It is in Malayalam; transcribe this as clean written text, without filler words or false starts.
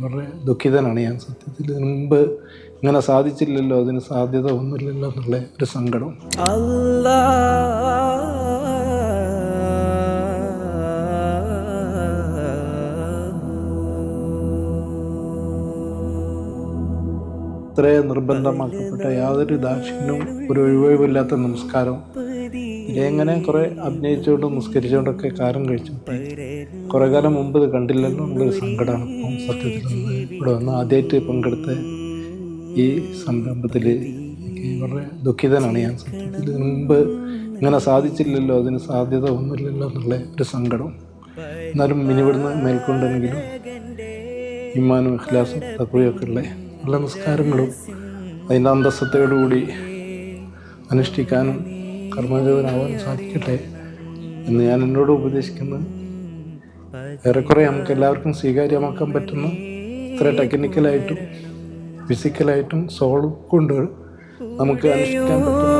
വളരെ ദുഃഖിതനാണ് ഞാൻ. സത്യത്തിൽ ഇതിനു മുമ്പ് ഇങ്ങനെ സാധിച്ചില്ലല്ലോ, അതിന് സാധ്യത ഒന്നുമില്ലല്ലോ എന്നുള്ള ഒരു സങ്കടം. ഇത്രയും നിർബന്ധമാക്കപ്പെട്ട യാതൊരു ദാക്ഷിണ്യവും ഒരു ഒഴിവില്ലാത്ത നമസ്കാരം എങ്ങനെ കുറെ അഭിനയിച്ചുകൊണ്ടും നിസ്കരിച്ചുകൊണ്ടൊക്കെ കാലം കഴിച്ചു. കുറെ കാലം മുമ്പ് ഇത് കണ്ടില്ലല്ലോ എന്നുള്ളൊരു സങ്കടമാണ്. ഇപ്പം സത്യത്തിൽ ഇവിടെ വന്ന് ആദ്യമായിട്ട് പങ്കെടുത്ത ഈ സംരംഭത്തിൽ വളരെ ദുഃഖിതനാണ് ഞാൻ. സത്യത്തിൽ ഇതിനു മുമ്പ് ഇങ്ങനെ സാധിച്ചില്ലല്ലോ, അതിന് സാധ്യത ഒന്നുമില്ലല്ലോ എന്നുള്ള ഒരു സങ്കടം. എന്നാലും ഇനിവിടുന്ന് മേൽക്കൊണ്ടെങ്കിലും ഇമാനും ഇഖ്ലാസും തഖ്വയൊക്കെ ഉള്ള നല്ല നിസ്കാരങ്ങളും അതിൻ്റെ അന്തസ്സത്തോടുകൂടി അനുഷ്ഠിക്കാനും കർമ്മജീവനാവാൻ സാധിക്കട്ടെ എന്ന് ഞാൻ എന്നോട് ഉപദേശിക്കുന്നത്. ഏറെക്കുറെ നമുക്ക് എല്ലാവർക്കും സ്വീകാര്യമാക്കാൻ പറ്റുന്ന ഇത്ര ടെക്നിക്കലായിട്ടും ഫിസിക്കലായിട്ടും സോൾ കൊണ്ട് നമുക്ക് അനുഷ്ഠിക്കാൻ പറ്റുന്ന